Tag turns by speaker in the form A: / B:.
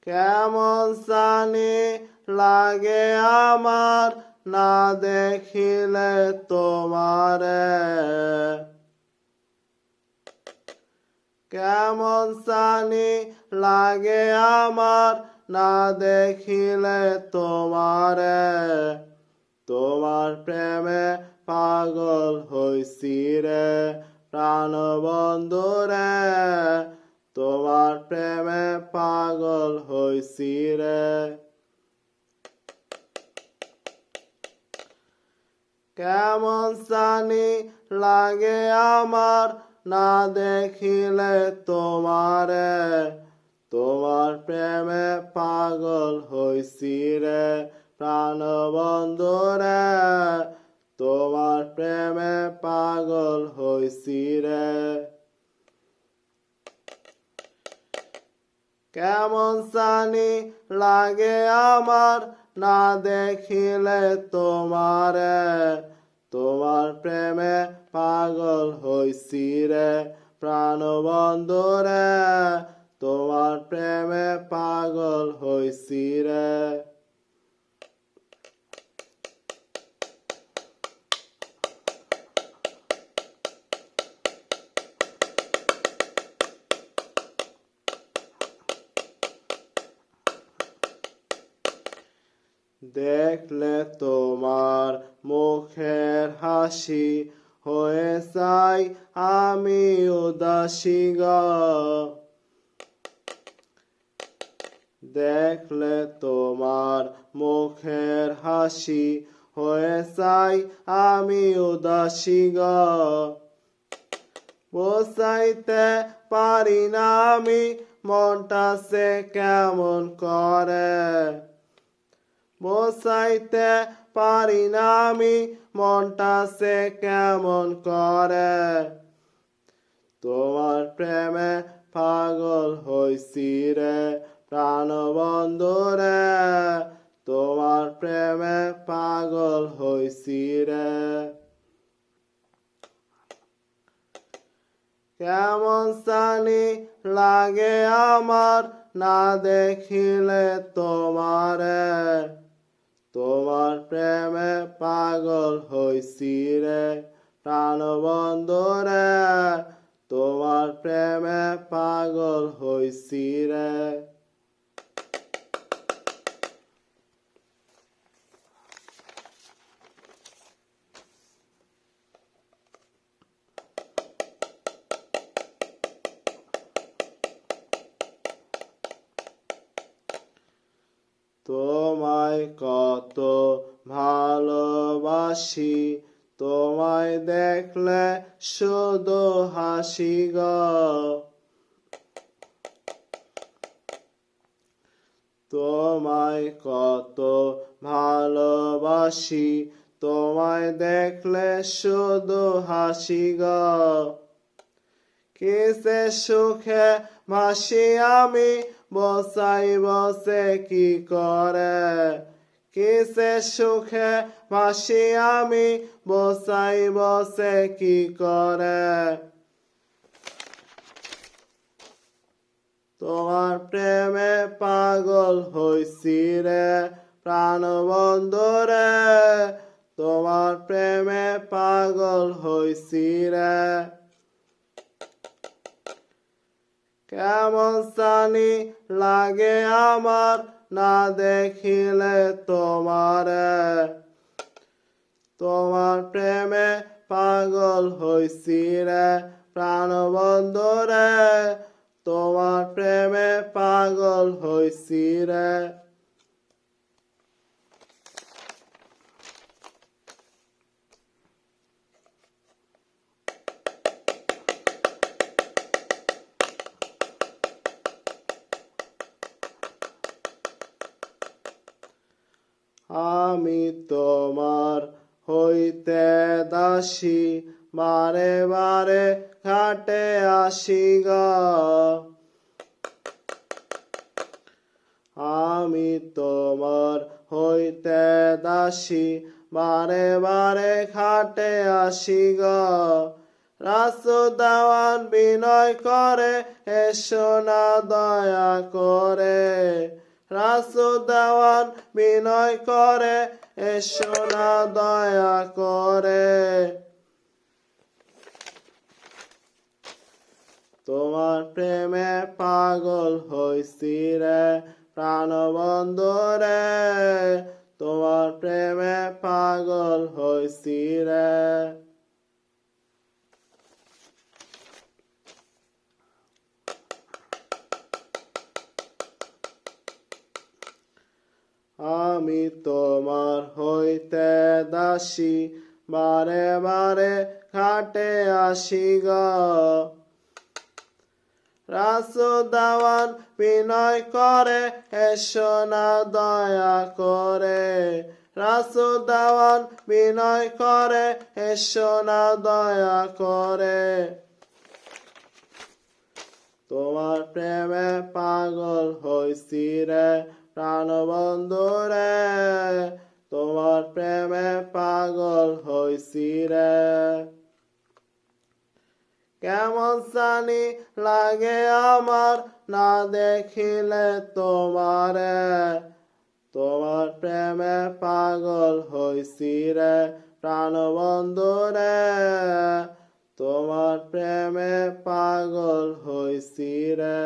A: কেমন জানি লাগে আমার না দেখিলে তোমারে। কেমন জানি লাগে আমার না দেখিলে তোমারে। তোমার প্রেমে পাগল হইছি রে প্রাণবন্ধু রে। তোমার প্রেমে পাগল হইছি রে। কেমন জানি লাগে আমার না দেখিলে তোমারে। তোমার প্রেমে পাগল হইছি রে প্রাণবন্ধু রে। তোমার প্রেমে পাগল হইছি রে। কেমন জানি লাগে আমার না দেখিলে তোমারে। তোমার প্রেমে পাগল হইছি রে প্রাণবন্ধু রে। তোমার প্রেমে পাগল হইছি রে। দেখলে তোমার মুখের হাসি হয়ে যাই আমি উদাসী গো। দেখলে তোমার মুখের হাসি হয়ে যাই আমি উদাসী গো। বোঝাইতে পারি না আমি মনটা সে কেমন করে। বোঝাইতে পারি না আমি মনটা সে কেমন করে। তোমার প্রেমে পাগল হইছি রে প্রাণবন্ধু রে। তোমার প্রেমে পাগল হইছি রে। কেমন জানি লাগে আমার না দেখিলে তোমারে। তোমার প্রেমে পাগল হইছি রে প্রাণবন্ধু রে। তোমার প্রেমে পাগল হইছি রে। তোমায় কত ভালোবাসি তোমায় দেখলে শুধু হাসি গো। তোমায় কত ভালোবাসি তোমায় দেখলে শুধু হাসি গো। কিসে সুখে ভাসি আমি বসাই বসে কি করে। কিসে সুখে ভাসি আমি বসাই বসে কি করে। তোমার প্রেমে পাগল হইছি রে প্রাণবন্ধু রে। তোমার প্রেমে পাগল হইছি রে। কেমন জানি লাগে আমার না দেখিলে তোমারে। তোমার প্রেমে পাগল হইছি রে প্রাণবন্ধু রে। তোমার প্রেমে পাগল হইছি রে। আমি তোমার হইতে দাসী বারে বারে ঘাটে আসি গো। আমি তোমার হইতে দাসী বারে বারে ঘাটে আসি গো। রাসূল দেওয়ান বিনয় করে এসো না দয়া করে রাসূল দেওয়ান বিনয় করে এসো না দয়া করে তোমার প্রেমে পাগল হইছি রে প্রাণবন্ধু রে তোমার প্রেমে পাগল হইছি রে আমি তোমার হইতে দাসী বারে বারে ঘাটে আসি গো রাসূল দেওয়ান বিনয় করে এসো না দয়া করে রাসূল দেওয়ান বিনয় করে এসো না দয়া করে তোমার প্রেমে পাগল হইছি রে প্রাণবন্ধু রে তোমার প্রেমে পাগল হইছি রে কেমন জানি লাগে আমার না দেখিলে তোমারে তোমার প্রেমে পাগল হইছি রে প্রাণবন্ধু রে তোমার প্রেমে পাগল হইছি রে